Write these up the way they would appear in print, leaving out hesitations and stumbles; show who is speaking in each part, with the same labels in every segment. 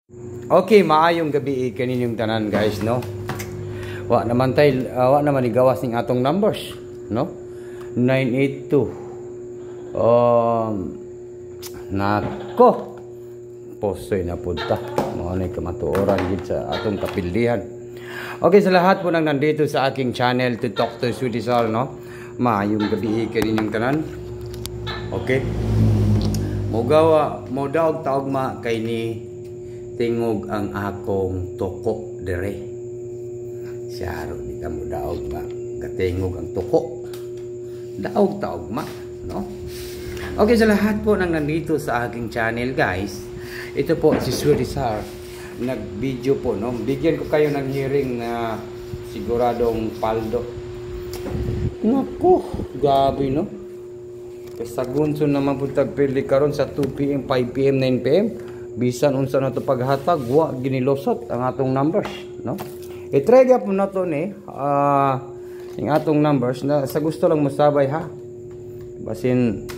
Speaker 1: Okay, maayong gabi kaninyong tanan guys, no? Wa naman igawas ning atong numbers, no? 982. Nako. Posoy na punta. Mao nay kamatuoran gid sa atong kapildihan. Okay, sa lahat po nang nandito sa aking channel to talk to Sudisal, no? Maayong gabi kaninyong tanan. Okay. Mo daog taugma kay ni tingog ang akong toko dire. Siyaro di ka mo daog ba? Katingog ang toko. Daog taog ma, no? Okay, sa lahat po nang nandito sa aking channel, guys. Ito po si Sudisal. Nag-video po, no? Bigyan ko kayo ng hearing na siguradong paldo. Naku, gabi, no? Kasagunso naman po tagpili karon sa 2 PM, 5 PM, 9 PM. Bisan unsa na to paghatag, wa ginilosot ang atong numbers, no? I-try gyapon na to ni yung atong numbers na sa gusto lang musabay ha. Basin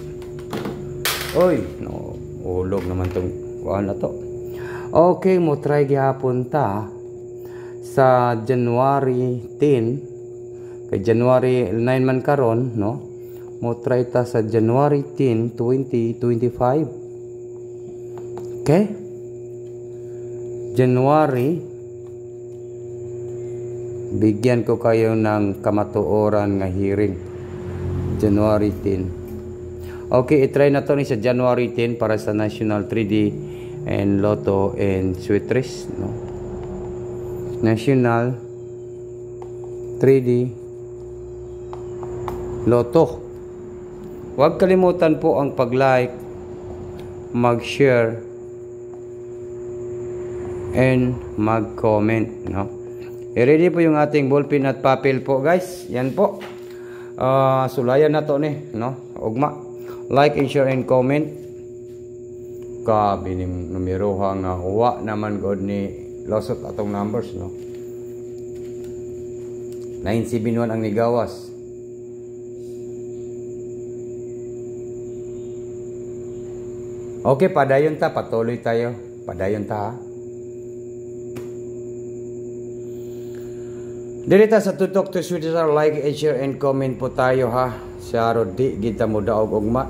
Speaker 1: oy, no, ulog naman tong kuan na to. Okay, mo try gyapon ta sa January 10 kay January 9 man karon, no? Mo try ta sa January 10, 2025. Okay? January, bigyan ko kayo ng kamatuoran nga hearing. January 10. Okay, i-try na to ni sa January 10 para sa National 3D and Lotto and Sweet Trees, no? National 3D Lotto. Huwag kalimutan po ang pag-like, mag-share, and mag-comment, no? I-ready po yung ating ballpen at papel po, guys. Yan po. Sulayan na to ni, no? Ugma. Like and share and comment. Kabi ni numero nga uwa naman god ni losot atong numbers, no? 971 ang nigawas. Okay, padayon ta, patuloy tayo. Padayon ta, ha? Dirita sa tutok to Sudisal, like and share and comment po tayo, ha. Siyaro di kita mo daog ugma.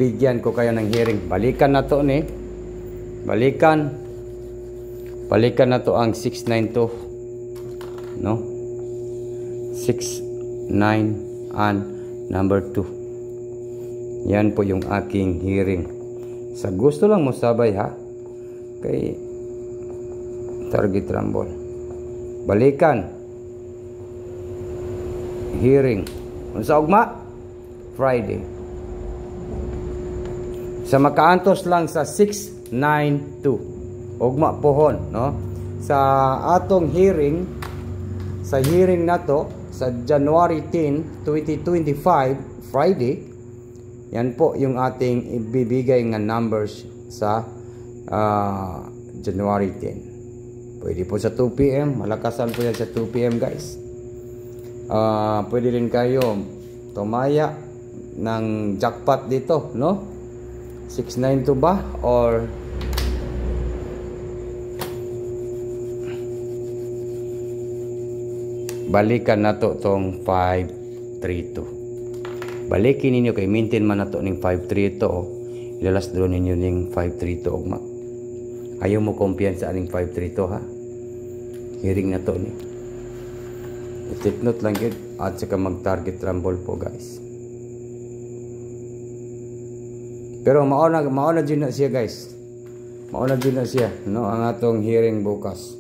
Speaker 1: Bigyan ko kayo ng hearing. Balikan na to ni. Balikan na to ang 692. No? 6, 9 and number 2. Yan po yung aking hearing. Sa gusto lang mo sabay, ha. Kay target rumble. Balikan. Hearing. Unsa ugma? Friday. Sa makaantos lang sa 692. Ugma pohon, no? Sa atong hearing, sa hearing nato sa January 10, 2025, Friday, yan po yung ating ibibigay nga numbers sa January 10. Pwede po sa 2 PM. Malakasan po yan sa 2 PM, guys. Pwede rin kayo tumaya ng jackpot dito, no? 692 ba? Or balikan na to tong 532. Balikin ninyo kay maintain man na to ning 532. Ilalas doon ninyo ning 532 ugma. Ayaw mo kumpiyansa aning 532, ha? Hearing na to ni. I-take note lang yun at saka mag-target rumble po, guys. Pero mauna dyan na siya, guys. Mauna dyan na siya, no? Ang atong hearing bukas.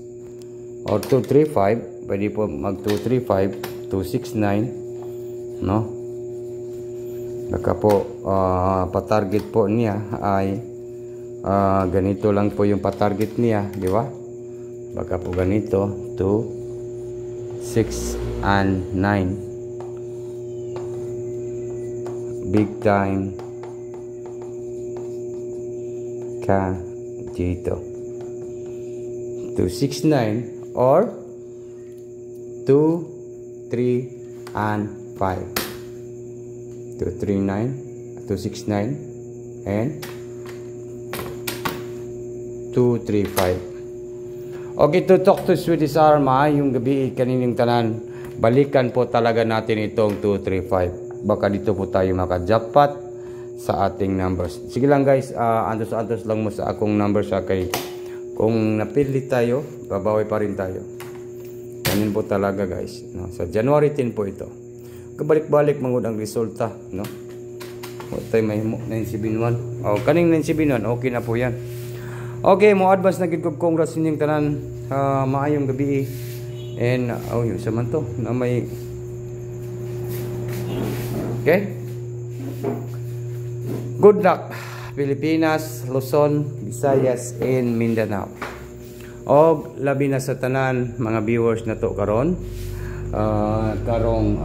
Speaker 1: Or 235. Pwede po mag 235, 269, no? Baka po pa-target po niya ay ganito lang po yung pa-target niya, di ba? Baka po ganito 2, 6 and 9. Big time ka dito 269 or 2, 3 and 5. 239, 269 and 235. Okay, to talk to Swedish Arma, yung gabi kanining tanan, balikan po talaga natin itong 235. Baka dito po tayo maka-jackpot sa ating numbers. Sige lang guys, antos-antos lang mo sa akong numbers sa kay kung napili tayo, babawi pa rin tayo. Ganun po talaga guys, no? Sa January 10 po ito. Kabalik-balik mangud ang resulta, no? O tayo may 971. O kaning 971, okay na po yan. Okay, mo advance na gid ko congrats ninyong tanan. Maayong gabi. And yung sa man to na may okay. Good luck Pilipinas, Luzon, Visayas, and Mindanao. O labi na sa tanan mga viewers na to karon. Karong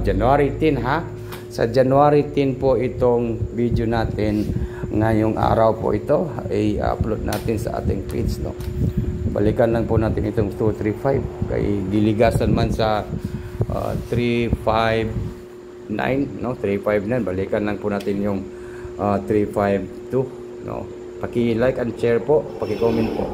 Speaker 1: January 10 ha. Sa January 10 po itong video natin. Ngayong araw po ito ay upload natin sa ating page, no. Balikan lang po natin itong 235 kay diligasan man sa 359, no. 359 balikan lang po natin yung 352, no. Paki-like and share po, paki-comment po.